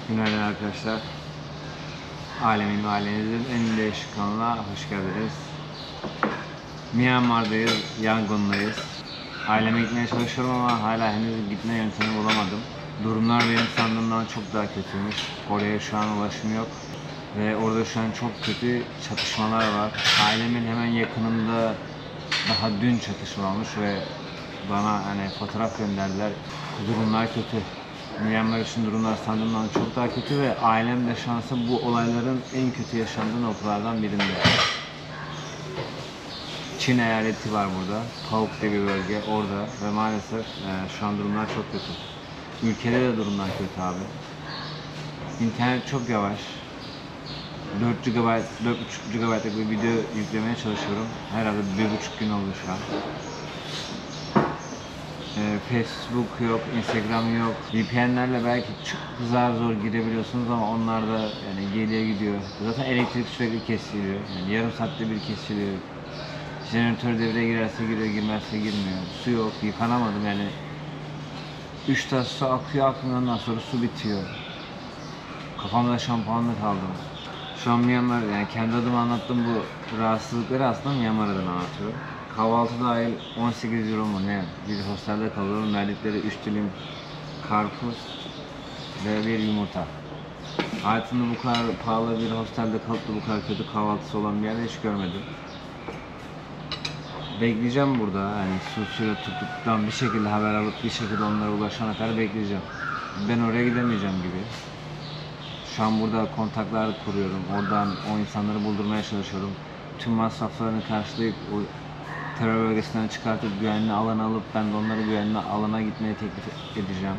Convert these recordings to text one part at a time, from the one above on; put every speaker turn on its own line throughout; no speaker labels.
Günaydın arkadaşlar. Alemin ve ailenizin en değişik kanalına hoş geldiniz. Myanmar'dayız, Yangon'dayız. Aileme gitmeye çalışıyorum ama hala henüz gitme yöntemi bulamadım. Durumlar benim sandığımdan çok daha kötüymüş. Oraya şu an ulaşım yok. Ve orada şu an çok kötü çatışmalar var. Ailemin hemen yakınında daha dün çatışma olmuş ve bana hani fotoğraf gönderdiler. Durumlar kötü. Myanmar için durumlar sandığımdan çok daha kötü ve ailem de şansı bu olayların en kötü yaşandığı noktalardan birinde. Çin eyaleti var burada. Pavuk diye bir bölge orada ve maalesef şu an durumlar çok kötü. Ülkede de durumlar kötü abi. İnternet çok yavaş. 4 GB, 4,5 GB'lık bir video yüklemeye çalışıyorum. Herhalde 1,5 gün oldu şu an. Facebook yok, Instagram yok. VPN'lerle belki çok zor girebiliyorsunuz ama onlar da yani geriye gidiyor. Zaten elektrik sürekli kesiliyor. Yani yarım saatte bir kesiliyor. Jeneratör devreye girerse giriyor, girmezse girmiyor. Su yok, yıkanamadım yani. 3 tas su akıyor, ondan sonra su bitiyor. Kafamda şampuanla kaldım. Şu an Myanmar, yani kendi adıma anlattığım bu rahatsızlıkları aslında Myanmar'dan anlatıyorum. Kahvaltı dahil 18 euro mu ne? Bir hostelde kalıyorum. Verdikleri 3 dilim karpuz ve bir yumurta. Hayatımda bu kadar pahalı bir hostelde kalıp da bu kadar kötü kahvaltısı olan bir yerde hiç görmedim. Bekleyeceğim burada. Yani suyla tuttuktan bir şekilde haber alıp bir şekilde onlara ulaşana kadar bekleyeceğim. Ben oraya gidemeyeceğim gibi. Şu an burada kontaklar kuruyorum. Oradan o insanları buldurmaya çalışıyorum. Tüm masraflarını karşılayıp o terör bölgesinden çıkartıp güvenli alana alıp ben de onları güvenli alana gitmeye teklif edeceğim.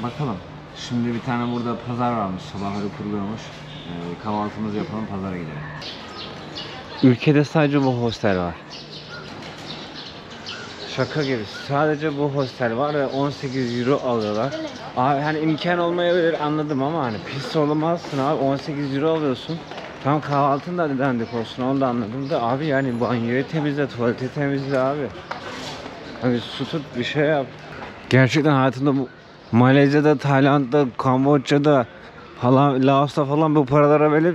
Bakalım. Şimdi bir tane burada pazar varmış. Sabahları kuruluyormuş. Kahvaltımızı yapalım, pazara gidelim. Ülkede sadece bu hostel var. Şaka gibi. Sadece bu hostel var ve 18 euro alıyorlar. Abi hani imkan olmayabilir anladım ama hani pis olamazsın abi, 18 euro alıyorsun. Tam kahvaltın da dandik olsun, onu da anladım da abi yani banyoyu temizle, tuvaleti temizle abi. Hani su tut, bir şey yap. Gerçekten hayatımda bu Malezya'da, Tayland'da, Kamboçya'da falan, Laos'ta falan bu paralara böyle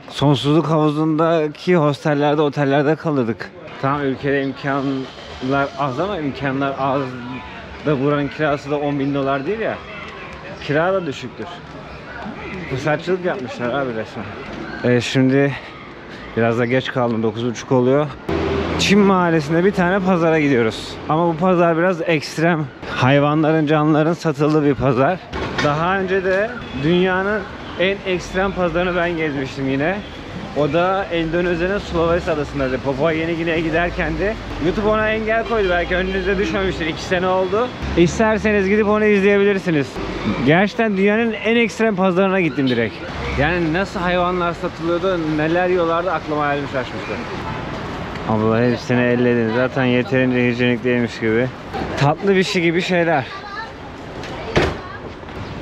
sonsuzluk havuzundaki hostellerde, otellerde kalırdık. Tamam, ülkede imkanlar az ama imkanlar az da buranın kirası da 10.000 dolar değil ya. Kira da düşüktür. Fırsatçılık yapmışlar abi resmen. Şimdi biraz da geç kaldım, 9.30 oluyor. Çin mahallesinde bir tane pazara gidiyoruz. Ama bu pazar biraz ekstrem. Hayvanların, canlıların satıldığı bir pazar. Daha önce de dünyanın en ekstrem pazarını ben gezmiştim yine. O da Endonezya'nın Sulawesi adasındaydı. Papua Yeni Gine'ye giderken de YouTube ona engel koydu. Belki önünüze düşmemiştir. 2 sene oldu. İsterseniz gidip onu izleyebilirsiniz. Gerçekten dünyanın en ekstrem pazarına gittim direkt. Yani nasıl hayvanlar satılıyordu, neler yiyorlardı, aklıma hayalim şaşmıştı. Abla hepsini elledin. Zaten yeterince hijyenik değilmiş gibi. Tatlı bir şey gibi şeyler.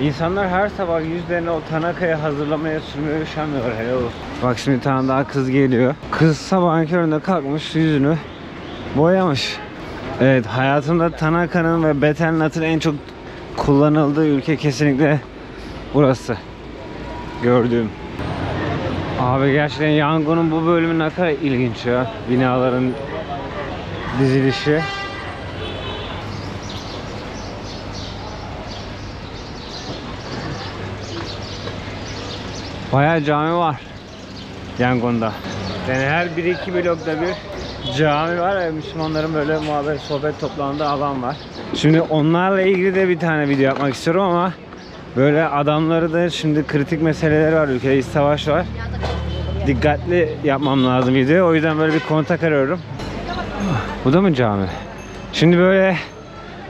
İnsanlar her sabah yüzlerini o Tanaka'ya hazırlamaya sürmeye üşenmiyorlar, helal olsun. Bak şimdi bir tane daha kız geliyor. Kız sabahın köründe kalkmış, yüzünü boyamış. Evet, hayatımda Tanaka'nın ve Betelnat'ın en çok kullanıldığı ülke kesinlikle burası. Gördüğüm. Abi gerçekten Yangon'un bu bölümü ne kadar ilginç ya. Binaların dizilişi. Bayağı cami var Yangon'da. Yani her 1-2 blokta bir cami var ve Müslümanların böyle muhabbet, sohbet toplandığı alan var. Şimdi onlarla ilgili de bir tane video yapmak istiyorum ama böyle adamları da, şimdi kritik meseleler var, ülkede iç savaş var. Dikkatli yapmam lazım video. O yüzden böyle bir kontak arıyorum. Bu da mı cami? Şimdi böyle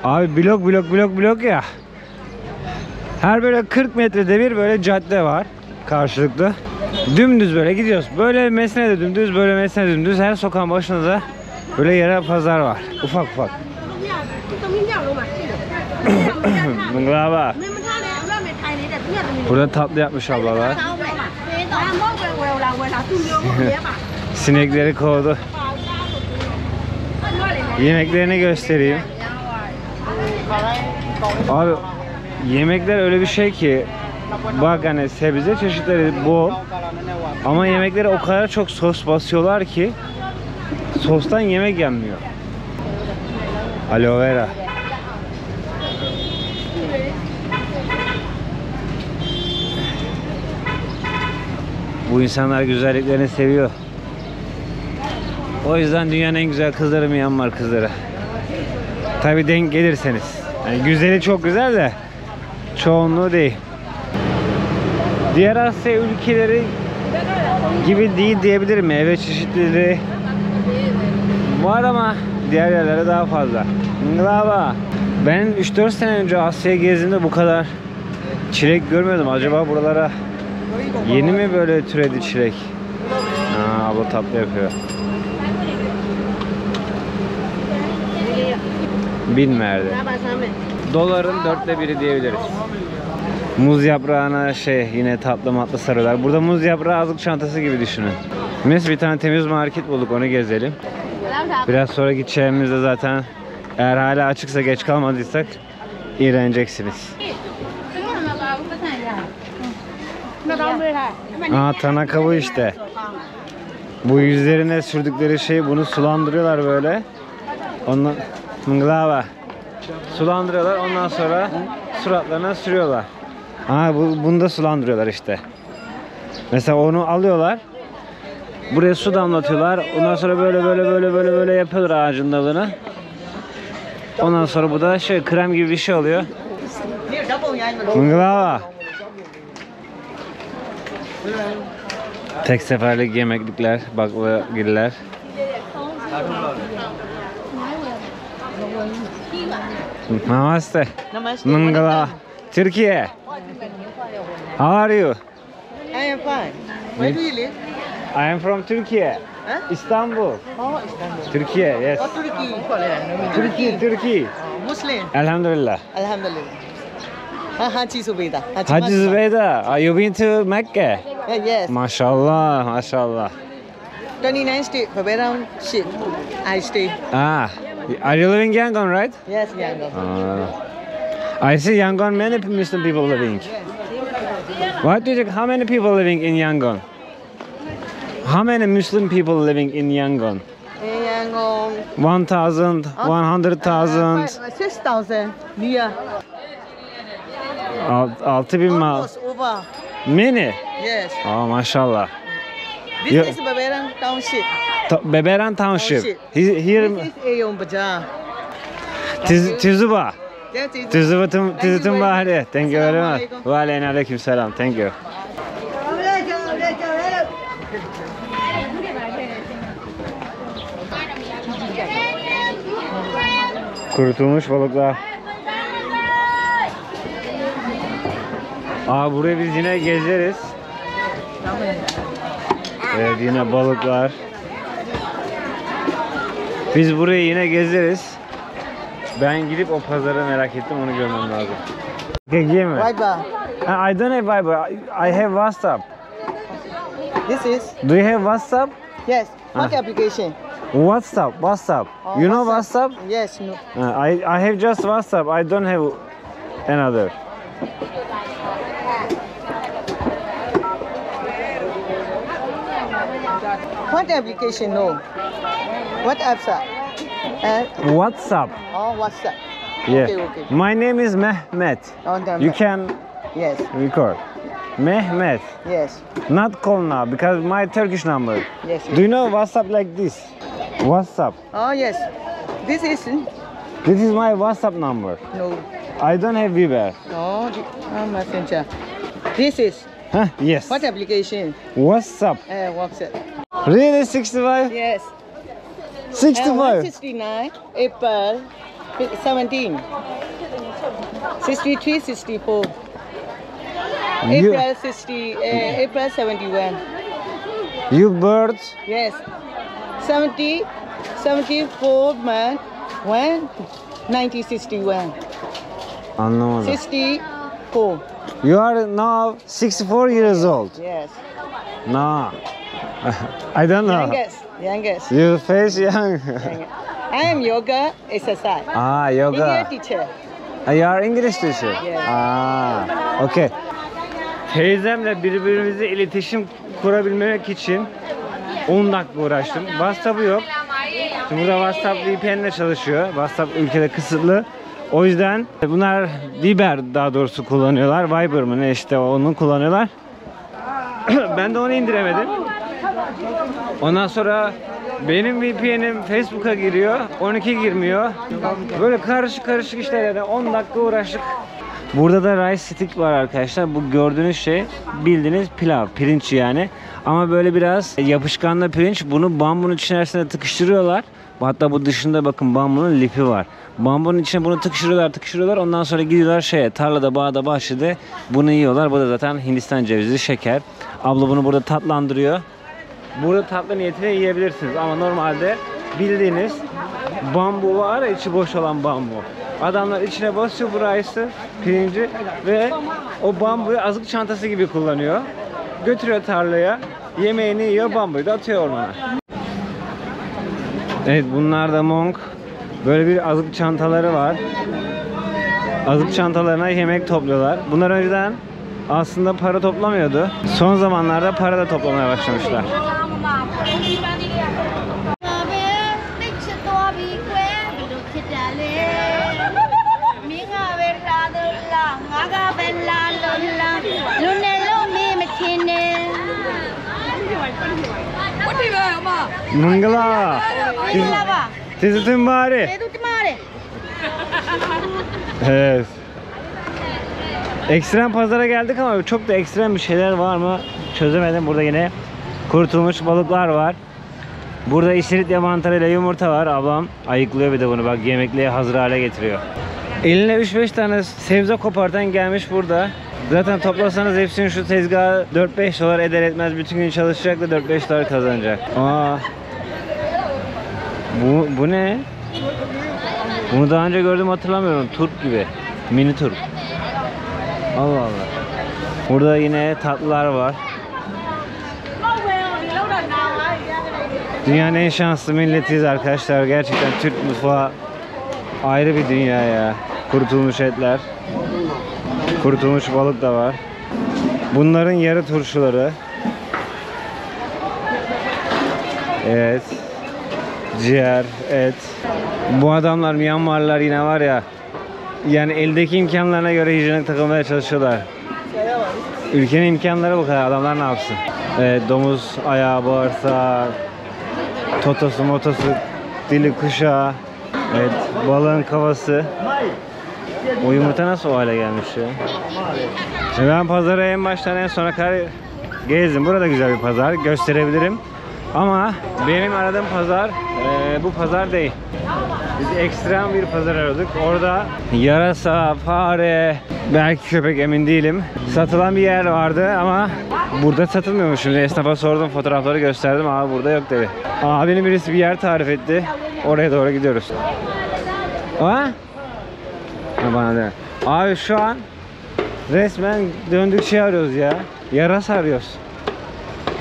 abi blok ya. Her böyle 40 metrede bir böyle cadde var. Karşılıklı. Dümdüz böyle gidiyoruz. Böyle mesne de dümdüz, böyle mesne de dümdüz. Her sokağın başında da böyle yerel pazar var. Ufak ufak. Bungalaba. Burada tatlı yapmış ablalar. Sinekleri kovdu. Yemeklerini göstereyim. Abi yemekler öyle bir şey ki Bak hani sebze çeşitleri bol. Ama yemeklere o kadar çok sos basıyorlar ki sostan yemek yenmiyor. Aloe vera. Bu insanlar güzelliklerini seviyor. O yüzden dünyanın en güzel kızları Myanmar kızları. Tabi denk gelirseniz. Yani güzeli çok güzel de çoğunluğu değil. Diğer Asya ülkeleri gibi değil diyebilirim. Meyve çeşitleri var ama diğer yerlere daha fazla. Nglava. Ben 3-4 sene önce Asya'ya gezdiğimde bu kadar çilek görmüyordum. Acaba buralara yeni mi böyle türedi çilek? Aa, abla tatlı yapıyor. Bilmem. Doların 1/4 diyebiliriz. Muz yaprağına yine tatlı matlı sarıyorlar. Burada muz yaprağı azık çantası gibi düşünün. Biz bir tane temiz market bulduk, onu gezelim. Biraz sonra gideceğimizde zaten eğer hala açıksa, geç kalmadıysak iğreneceksiniz. Aa, Tanaka bu işte. Bu yüzlerine sürdükleri şey, bunu sulandırıyorlar böyle. Ondan Nglava. Sulandırıyorlar, ondan sonra suratlarına sürüyorlar. Aa, bunu da sulandırıyorlar işte. Mesela onu alıyorlar. Buraya su damlatıyorlar. Ondan sonra böyle yapıyorlar ağacın dalını. Ondan sonra bu da krem gibi bir şey oluyor. Nglava. Tek seferlik yemeklikler, baklavagiller. Namaste. Nglava. Türkiye. How are you?
I am fine. Where do you live?
I am from Turkey.
Huh?
Istanbul.
Oh, Istanbul.
Turkey, yes.
Oh, Turkey.
Turkey.
Muslim.
Elhamdülillah.
Alhamdulillah. Haji Zubeda.
Hacı Zübeyda, are you been to Mecca?
Yes.
Maşallah, maşallah.
29 state, Baberam ship. I stay.
Ah, are you living in Yangon, right?
Yes, Yangon.
I see Yangon, many Muslim people living. What do you think? How many people living in Yangon? How many Muslim people living in Yangon?
In Yangon.
1,000, 100,000.
6,000 near.
6.000 mal.
Almost over.
Many?
Yes.
Oh, maşallah.
This
Yeah.
is Baberam Township.
Beberan Township.
Township.
Here,
This is Ayon Bazaar.
Tizuba.
That is.
Tizutun bahri. Thank you very much.
Assalamualaikum.
Wa aleyna aleyküm selam. Thank you. Kurutulmuş balıklar. Aa, burayı biz yine gezeriz. Evet, yine balıklar. Biz burayı yine gezeriz. Ben gidip o pazarı merak ettim, onu görmem lazım. Geleyim mi?
Viber.
I don't have Viber. I have WhatsApp.
This is.
Do you have WhatsApp?
Yes. What application?
WhatsApp.
Oh,
You know WhatsApp?
Yes. No.
I have just WhatsApp. I don't have another.
What application? No. What apps are?
WhatsApp.
Oh, WhatsApp.
Yeah.
Okay.
My name is Mehmet.
Oh, damn
You
it.
can
Yes.
record. Mehmet.
Yes.
Not call now because my Turkish number.
Yes.
Do you know WhatsApp like this? WhatsApp.
Oh, yes. This is
This is my WhatsApp number.
no.
I don't have Viber.
No. Messenger. This is
Huh? Yes.
what application?
WhatsApp.
WhatsApp.
Really 65?
Yes.
65.
169 April 17. 63, 64.
You,
April 60. April 71.
you birds.
Yes. 70, 74 man. 1961.
Anlamadım.
64.
You are now 64 years old.
Yes.
No. I don't know.
Youngest.
You face young.
I am yoga exercise.
Ah,
English
yoga.
teacher.
You are English teacher?
Yes.
Ah, okay. teyzemle birbirimize iletişim kurabilmek için 10 dakika uğraştım. WhatsApp'ı yok. Şimdi burada WhatsApp VPN ile çalışıyor. WhatsApp ülkede kısıtlı. O yüzden bunlar Viber daha doğrusu kullanıyorlar. Viber mı ne işte onu kullanıyorlar. Ben de onu indiremedim. Ondan sonra benim VPN'im Facebook'a giriyor. 12 girmiyor. Böyle karışık karışık işler yani 10 dakika uğraştık. Burada da rice stick var arkadaşlar. Bu gördüğünüz şey bildiğiniz pilav, pirinç yani. Ama böyle biraz yapışkanlı pirinç. Bunu bambunun içerisine tıkıştırıyorlar. Hatta bu dışında bakın bambunun lifi var. Bambunun içine bunu tıkıştırıyorlar. Ondan sonra gidiyorlar tarlada, bağda, bahçede bunu yiyorlar. Bu da zaten Hindistan cevizi, şeker. Abla bunu burada tatlandırıyor. Burada tatlı niyetine yiyebilirsiniz ama normalde bildiğiniz bambu var ya, içi boş olan bambu. Adamlar içine basıyor bu rice'ı, pirinci ve o bambuyu azık çantası gibi kullanıyor. Götürüyor tarlaya, yemeğini yiyor, bambuyu da atıyor ormana. Evet, bunlar da Monk. Böyle bir azık çantaları var. Azık çantalarına yemek topluyorlar. Bunlar önceden aslında para toplamıyordu. Son zamanlarda para da toplamaya başlamışlar. Mangala. Tizutum bari. Evet. Ekstrem pazara geldik ama çok da ekstrem bir şeyler var mı çözemedim. Burada yine kurutulmuş balıklar var. Burada istiridye mantarıyla yumurta var. Ablam ayıklıyor bir de bunu, bak yemekliğe hazır hale getiriyor. Eline 3-5 tane sebze kopartan gelmiş burada. Zaten toplasanız hepsini şu tezgaha 4-5 dolar eder etmez bütün gün çalışacak da 4-5 dolar kazanacak. Aa. Bu ne? Bunu daha önce gördüm, hatırlamıyorum. Turp gibi. Mini turp. Allah Allah. Burada yine tatlılar var. Dünyanın en şanslı milletiyiz arkadaşlar. Gerçekten Türk mutfağı ayrı bir dünya ya. Kurutulmuş etler. Kurutulmuş balık da var. Bunların yarı turşuları. Evet. Ciğer, et. Bu adamlar, Myanmarlılar yine var ya. Yani eldeki imkanlarına göre hijyenik takılmaya çalışıyorlar. Ülkenin imkanları bu kadar. Adamlar ne yapsın? Evet, domuz ayağı, bağırsağı, totosu, motosu, dili, kuşağı. Evet, balığın kafası. O yumurta nasıl o hale gelmiş ya? Ben pazara en baştan en sona kadar gezdim. Burada güzel bir pazar. Gösterebilirim. Ama benim aradığım pazar bu pazar değil. Biz ekstrem bir pazar aradık. Orada yarasa, fare, belki köpek, emin değilim, satılan bir yer vardı ama burada satılmıyormuş. Şimdi esnafa sordum, fotoğrafları gösterdim. Abi burada yok dedi. Abinin birisi bir yer tarif etti. Oraya doğru gidiyoruz. Ha? Bana de. Abi şu an resmen döndük şey arıyoruz ya. Yarasa arıyoruz.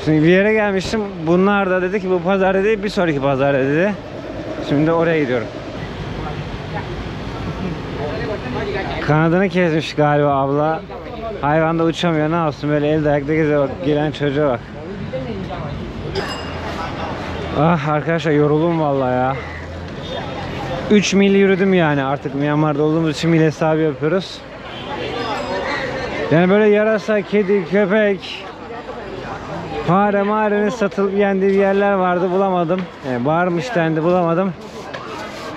Şimdi bir yere gelmiştim. Bunlar da dedi ki bu pazar değil, bir sonraki pazar dedi. Şimdi oraya gidiyorum. Kanadını kesmiş galiba abla. Hayvan da uçamıyor, ne yapsın, böyle elde ayakta geziyor, bak gelen çocuğa bak. Ah arkadaşlar, yoruldum vallahi ya. 3 mil yürüdüm yani, artık Myanmar'da olduğumuz için mil hesabı yapıyoruz. Yani böyle yarasa, kedi, köpek, fare marenin satılıp yendiği yerler vardı, bulamadım. Yani varmış dendi, bulamadım.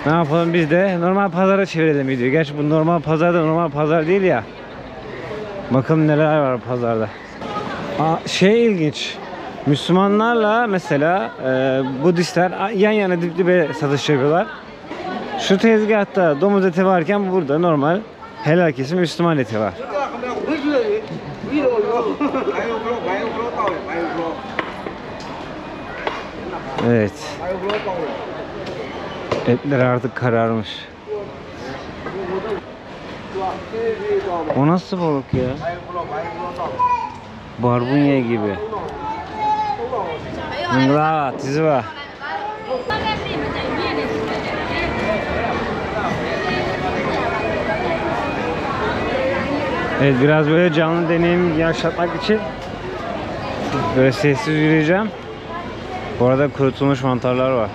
Ne yapalım, biz de normal pazara çevirelim videoyu. Gerçi bu normal pazarda normal pazar değil ya. Bakalım neler var pazarda. Şey ilginç. Müslümanlarla mesela Budistler yan yana dip dibe satış yapıyorlar. Şu tezgahta domuz eti varken burada normal helal kesim Müslüman eti var. Evet. Etler artık kararmış. O nasıl balık ya? Barbunya gibi. Ngla, tizuva. Evet, biraz böyle canlı deneyim yaşatmak için böyle sessiz yürüyeceğim. Bu arada kurutulmuş mantarlar var.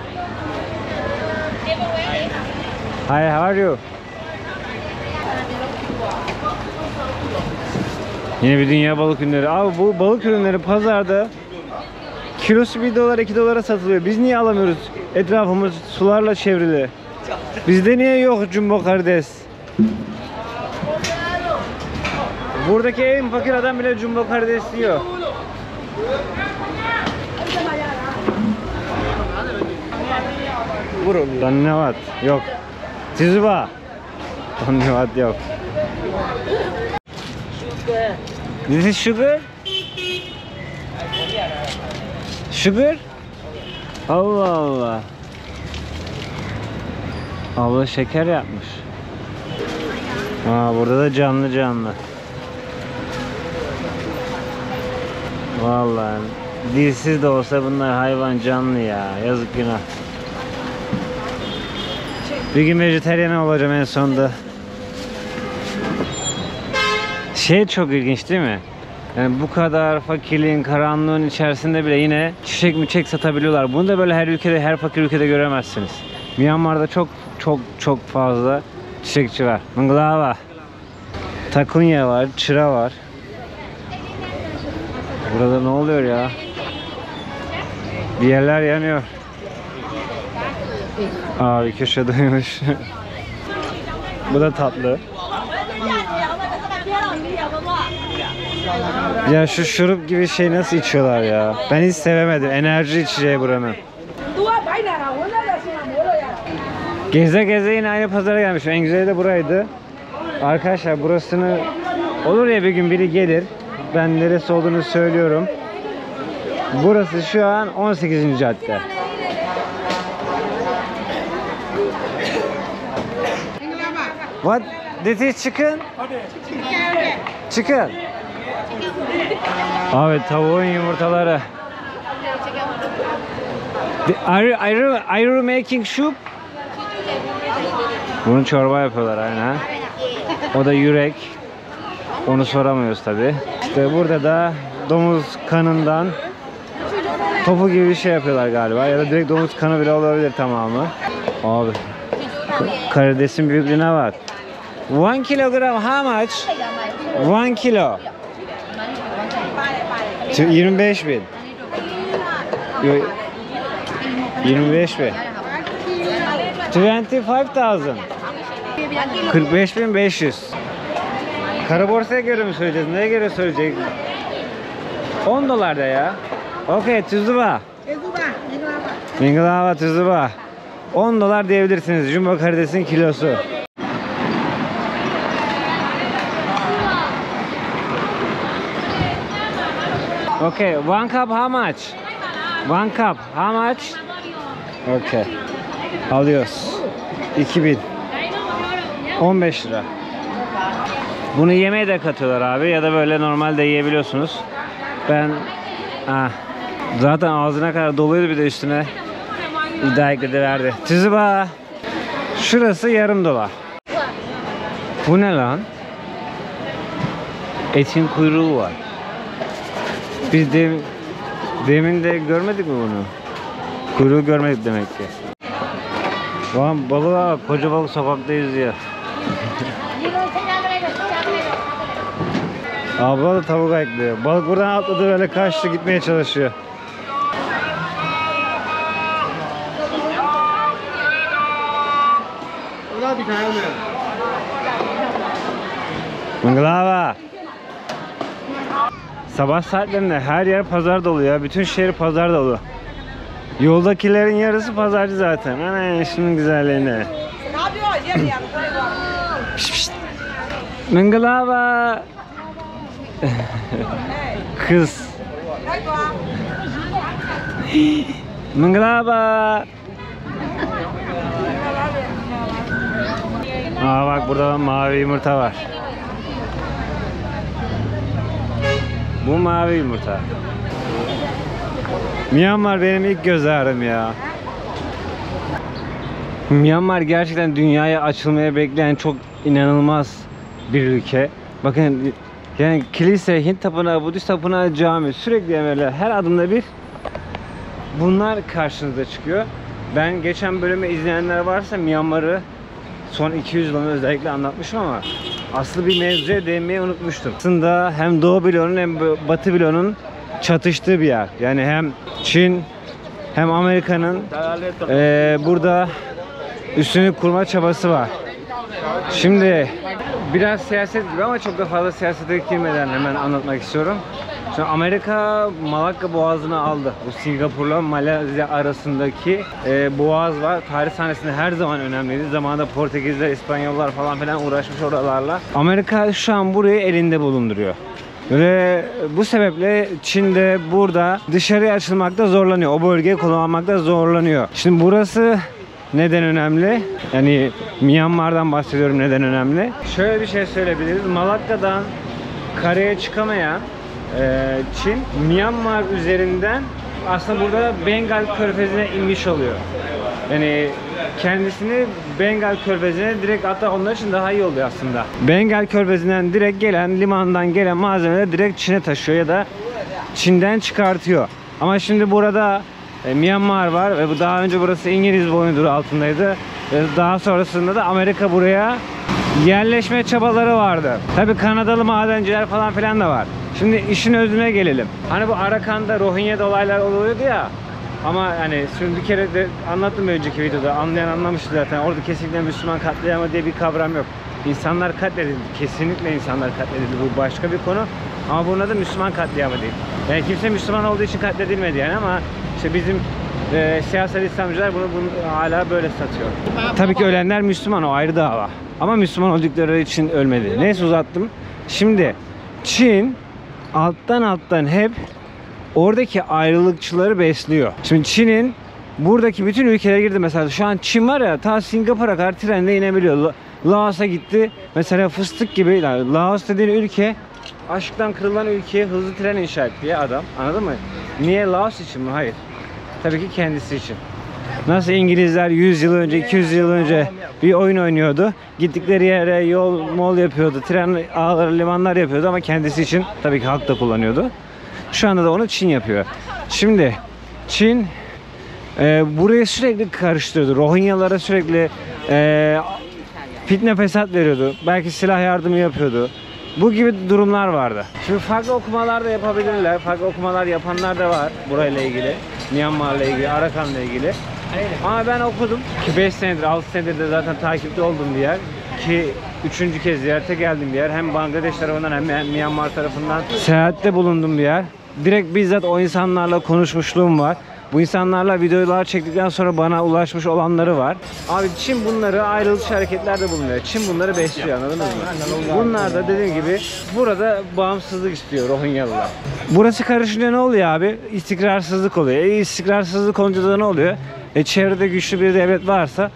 Hi, how are you? Yine bir dünya balık ürünleri. Abi bu balık ürünleri pazarda kilosu 1 dolar 2 dolara satılıyor. Biz niye alamıyoruz? Etrafımız sularla çevrili. Bizde niye yok jumbo karides? Buradaki en fakir adam bile jumbo karides yiyor. Dannevat yok. Tizuba. Dannevat yok. This is sugar? Sugar? Allah Allah. Abla şeker yapmış. Aa, burada da canlı canlı. Vallahi dilsiz de olsa bunlar hayvan canlı ya. Yazık günah. Bir gün vejetaryen olacağım en sonunda. Şey çok ilginç değil mi? Yani bu kadar fakirliğin, karanlığın içerisinde bile yine çiçek satabiliyorlar. Bunu da böyle her ülkede, her fakir ülkede göremezsiniz. Myanmar'da çok fazla çiçekçi var. Manglava. Takunya var, çıra var. Burada ne oluyor ya? Bir yerler yanıyor. Abi köşe duymuş. Bu da tatlı. Ya şu şurup gibi şey nasıl içiyorlar ya? Ben hiç sevemedim. Enerji içeceği buranın. Geze geze yine aynı pazara gelmişim. En güzeli de buraydı. Arkadaşlar burasını olur ya bir gün biri gelir. Ben neresi olduğunu söylüyorum. Burası şu an 18. cadde. What? This is chicken? Chicken. Abi tavuğun yumurtaları. Are you making soup? Bunu çorba yapıyorlar aynen. O da yürek. Onu soramıyoruz tabi. İşte burada da domuz kanından tofu gibi bir şey yapıyorlar galiba. Ya da direkt domuz kanı bile olabilir tamamı. Abi karidesin büyüklüğüne bak. 1 kilogram how much? 1 kilo. 25.000. 25.000. 25.000. 45.500. Kara borsaya göre mi söyleyeceğiz? Neye göre söyleyecek? 10 dolar da ya. Okey, Tizuba. Manglava Tizuba. 10 dolar diyebilirsiniz. Jumbo karidesin kilosu. Okay, 1 cup how much? 1 cup how much? Okay. Alıyoruz. 2000. 15 lira. Bunu yemeğe de katıyorlar abi ya da böyle normalde yiyebiliyorsunuz. Ben zaten ağzına kadar doluydu bir de üstüne iddia verdi. Tizuba. Şurası yarım dolar. Bu ne lan? Etin kuyruğu var. Biz demin de görmedik mi bunu? Kuyruğu görmedik demek ki. Lan balığa bak, koca balık sokakta yüzüyor. Abla da tavuk ayıklıyor. Balık buradan atladı böyle kaçtı gitmeye çalışıyor. Manglava. Sabah saatlerinde her yer pazar dolu ya. Bütün şehir pazar dolu. Yoldakilerin yarısı pazarcı zaten. Ana şunun güzelliğine. Manglava. Kız. Manglava. Aa bak burada mavi yumurta var. Bu mavi yumurta. Myanmar benim ilk göz ağrım ya. Myanmar gerçekten dünyaya açılmaya bekleyen çok inanılmaz bir ülke. Bakın yani kilise, Hint tapınağı, Budist tapınağı, cami, sürekli böyle her adımda bir bunlar karşınıza çıkıyor. Ben geçen bölümü izleyenler varsa Myanmar'ı son 200 yılını özellikle anlatmışım ama aslı bir mevzuya değinmeyi unutmuştum. Aslında hem Doğu bloğunun hem Batı bloğunun çatıştığı bir yer. Yani hem Çin hem Amerika'nın burada üstünlük kurma çabası var. Şimdi biraz siyaset gibi ama çok da fazla siyasete girmeden hemen anlatmak istiyorum. Şimdi Amerika Malakka Boğazı'nı aldı. Bu Singapur'la Malezya arasındaki boğaz var. Tarih sahnesinde her zaman önemliydi. Zamanında Portekizler, İspanyollar falan filan uğraşmış oralarla. Amerika şu an burayı elinde bulunduruyor. Ve bu sebeple Çin de burada dışarıya açılmakta zorlanıyor. O bölgeyi kullanmakta zorlanıyor. Şimdi burası neden önemli? Yani Myanmar'dan bahsediyorum, neden önemli? Şöyle bir şey söyleyebiliriz. Malakka'dan karaya çıkamayan Çin, Myanmar üzerinden aslında burada Bengal Körfezi'ne inmiş oluyor. Yani kendisini Bengal Körfezi'ne direkt, hatta onlar için daha iyi oluyor aslında. Bengal Körfezi'nden direkt gelen, limandan gelen malzemeleri direkt Çin'e taşıyor ya da Çin'den çıkartıyor. Ama şimdi burada Myanmar var ve bu daha önce burası İngiliz boyunduruğu altındaydı. Ve daha sonrasında da Amerika buraya yerleşme çabaları vardı. Tabii Kanadalı madenciler falan filan da var. Şimdi işin özüne gelelim. Hani bu Arakan'da Rohingya olaylar oluyordu ya. Ama hani şimdi bir kere de anlattım önceki videoda. Anlayan anlamıştı zaten. Orada kesinlikle Müslüman katliamı diye bir kavram yok. İnsanlar katledildi. Kesinlikle insanlar katledildi. Bu başka bir konu. Ama bunun adı Müslüman katliamı değil. Yani kimse Müslüman olduğu için katledilmedi yani, ama işte bizim siyasal İslamcılar bunu hala böyle satıyor. Tabii ki ölenler Müslüman, o ayrı dava. Ama Müslüman oldukları için ölmedi. Neyse, uzattım. Şimdi Çin alttan hep oradaki ayrılıkçıları besliyor. Şimdi Çin'in buradaki bütün ülkelere girdi mesela. Şu an Çin var ya, ta Singapur'a kadar trenle inebiliyor. Laos'a gitti. Mesela fıstık gibi. Yani Laos dediğin ülke, açlıktan kırılan ülkeye hızlı tren inşa etti adam. Anladın mı? Niye? Laos için mi? Hayır. Tabii ki kendisi için. Nasıl İngilizler 100 yıl önce, 200 yıl önce bir oyun oynuyordu. Gittikleri yere yol mol yapıyordu. Tren ağları, limanlar yapıyordu ama kendisi için tabii ki halk da kullanıyordu. Şu anda da onu Çin yapıyor. Şimdi Çin burayı sürekli karıştırıyordu. Rohingyalara sürekli fitne fesat veriyordu. Belki silah yardımı yapıyordu. Bu gibi durumlar vardı. Şimdi farklı okumalar da yapabilirler. Farklı okumalar yapanlar da var burayla ilgili. Myanmar'la ilgili, Arakan'la ilgili. Ama ben okudum ki 5 senedir, 6 senedir de zaten takipte olduğum bir yer. Ki 3. kez ziyarete geldiğim bir yer. Hem Bangladeş tarafından hem Myanmar tarafından seyahatte bulunduğum bir yer. Direkt bizzat o insanlarla konuşmuşluğum var. Bu insanlarla videolar çektikten sonra bana ulaşmış olanları var. Abi Çin bunları ayrılıkçı hareketlerde bulunuyor. Çin bunları besliyor, anladınız mı? Bunlar da dediğim gibi burada bağımsızlık istiyor Rohingyalılar. Burası karışınca ne oluyor abi? İstikrarsızlık oluyor. İstikrarsızlık olunca da ne oluyor? Çevrede güçlü bir devlet varsa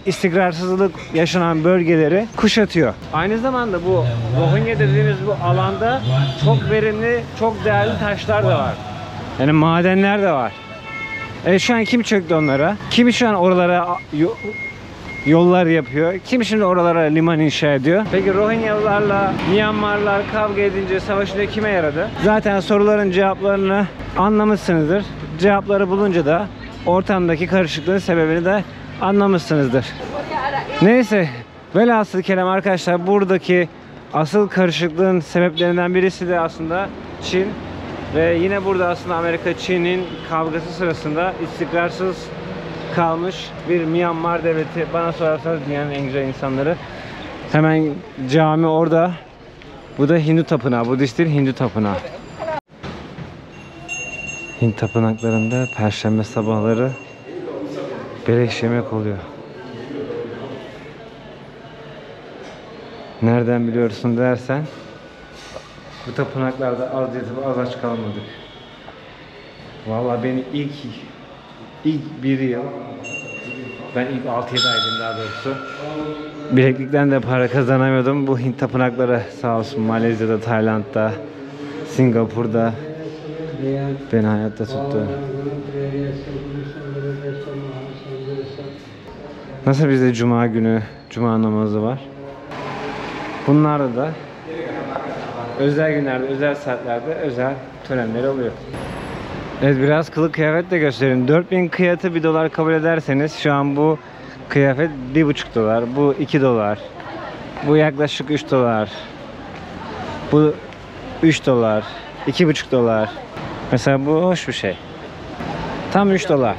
istikrarsızlık yaşanan bölgeleri kuşatıyor. Aynı zamanda bu Rohingya dediğimiz bu alanda çok verimli, çok değerli taşlar da var. Yani madenler de var. Şu an kim çöktü onlara? Kimi şu an oralara yollar yapıyor? Kim şimdi oralara liman inşa ediyor? Peki Rohingyalılarla Myanmarlılar kavga edince savaşınca kime yaradı? Zaten soruların cevaplarını anlamışsınızdır. Cevapları bulunca da ortamdaki karışıklığın sebebini de anlamışsınızdır. Neyse, velhasıl kelam arkadaşlar, buradaki asıl karışıklığın sebeplerinden birisi de aslında Çin. Ve yine burada aslında Amerika Çin'in kavgası sırasında istikrarsız kalmış bir Myanmar devleti. Bana sorarsanız dünyanın en güzel insanları. Hemen cami orada. Bu da Hindu tapınağı. Budist değil, Hindu tapınağı. Hint tapınaklarında perşembe sabahları beleş yemek oluyor. Nereden biliyorsun dersen, bu tapınaklarda az yatıp az aç kalmadık. Vallahi beni ilk bir yıl, ben ilk 6-7 aydım daha doğrusu, bileklikten de para kazanamıyordum. Bu Hint tapınakları sağ olsun Malezya'da, Tayland'da, Singapur'da beni hayatta tuttu. Nasıl bizde cuma günü cuma namazı var. Bunlarda da özel günlerde, özel saatlerde özel törenleri oluyor. Evet, biraz kılık kıyafet de göstereyim. 4000 kıyafeti 1 dolar kabul ederseniz şu an bu kıyafet 1,5 dolar. Bu 2 dolar. Bu yaklaşık 3 dolar. Bu 3 dolar. 2,5 dolar. Mesela bu hoş bir şey. Tam 3 dolar.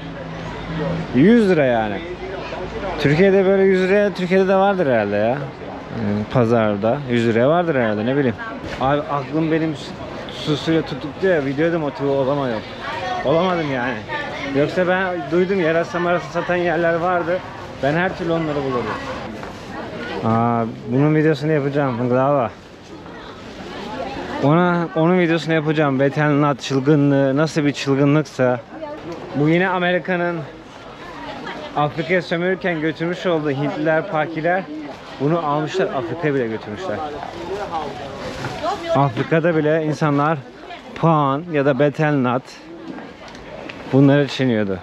100 lira yani. Türkiye'de böyle 100 liraya, Türkiye'de de vardır herhalde ya. Pazarda 100 liraya vardır herhalde, ne bileyim. Abi aklım benim susuyla tutuktu ya, videoda motive olamadım. Olamadım yani. Yoksa ben duydum yarasa marası satan yerler vardı. Ben her türlü onları bulurdum. Bunun videosunu yapacağım. Glava. Onun videosunu yapacağım. Betelnut çılgınlığı nasıl bir çılgınlıksa. Bu yine Amerika'nın Afrika'ya sömürürken götürmüş olduğu Hintliler, Pakiler bunu almışlar, Afrika'ya bile götürmüşler. Afrika'da bile insanlar puan ya da betelnut bunları çiğniyordu.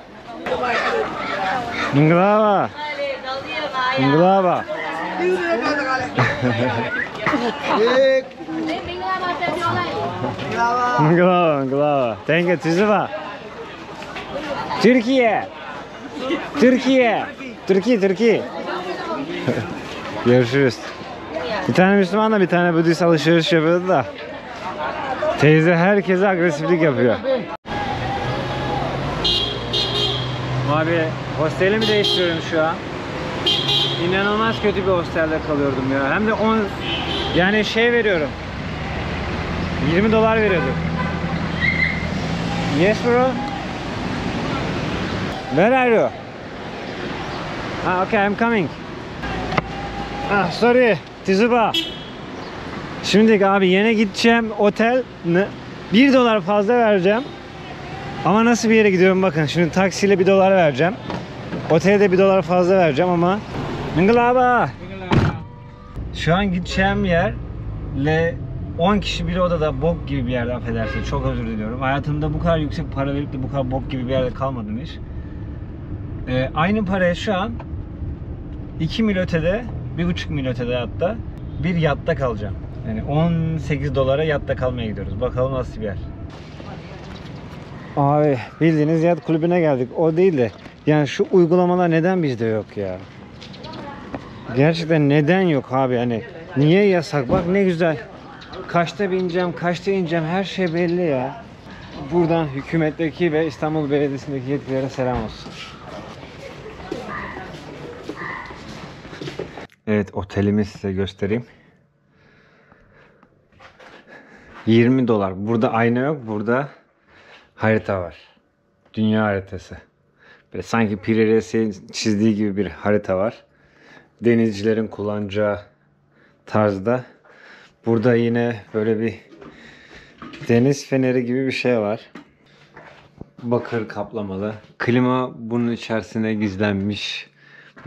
Glava. Glava. Glava, glava. Thank you, Tüzüva. Türkiye. Türkiye. Türkiye. Görüşürüz. Bir tane Müslümanla bir tane Budist alışveriş yapıyordu da. Teyze herkese agresiflik yapıyor. Abi hostelimi değiştiriyorum şu an. İnanılmaz kötü bir hostelde kalıyordum ya. Hem de yani şey veriyorum. 20 dolar veriyordum. Yes bro. Where are you? Okay, I'm coming. Sorry, Tizuba. Şimdi abi yine gideceğim otel. 1 dolar fazla vereceğim. Ama nasıl bir yere gidiyorum bakın. Şimdi taksiyle 1 dolar vereceğim. Otelde 1 dolar fazla vereceğim ama. Nglaba. Şu an gideceğim yerle 10 kişi bir odada bok gibi bir yerde, affedersin. Çok özür diliyorum. Hayatımda bu kadar yüksek para verip de bu kadar bok gibi bir yerde kalmadım hiç. Aynı paraya şu an 2 mil ötede, 1,5 mil ötede hatta bir yatta kalacağım. Yani 18 dolara yatta kalmaya gidiyoruz. Bakalım nasıl bir yer. Abi bildiğiniz yat kulübüne geldik. O değil de yani şu uygulamalar neden bizde yok ya? Gerçekten neden yok abi, hani niye yasak? Bak ne güzel. Kaçta bineceğim, kaçta ineceğim, her şey belli ya. Buradan hükümetteki ve İstanbul Belediyesi'ndeki yetkililere selam olsun. Evet, otelimi size göstereyim. 20 dolar. Burada ayna yok. Burada harita var. Dünya haritası. Böyle sanki Pireres'in çizdiği gibi bir harita var. Denizcilerin kullanacağı tarzda. Burada yine böyle bir deniz feneri gibi bir şey var. Bakır kaplamalı. Klima bunun içerisine gizlenmiş.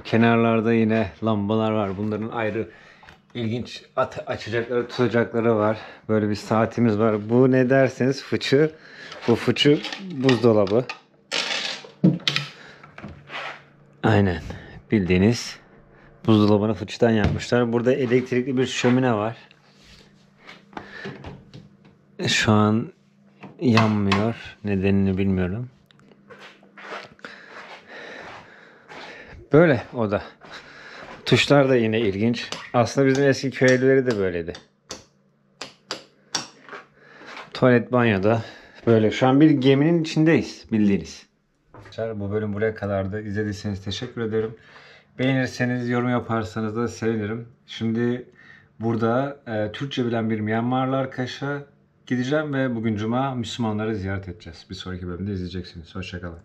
Kenarlarda yine lambalar var. Bunların ayrı ilginç açacakları, tutacakları var. Böyle bir saatimiz var. Bu ne derseniz fıçı. Bu fıçı buzdolabı. Aynen. Bildiğiniz buzdolabını fıçıdan yapmışlar. Burada elektrikli bir şömine var. Şu an yanmıyor. Nedenini bilmiyorum. Böyle o da. Tuşlar da yine ilginç. Aslında bizim eski köy evleri de böyleydi. Tuvalet, banyoda böyle. Şu an bir geminin içindeyiz bildiğiniz. Bu bölüm buraya kadardı. İzlediyseniz teşekkür ederim. Beğenirseniz, yorum yaparsanız da sevinirim. Şimdi burada Türkçe bilen bir Myanmarlı arkadaşa gideceğim ve bugün Cuma Müslümanları ziyaret edeceğiz. Bir sonraki bölümde izleyeceksiniz. Hoşçakalın.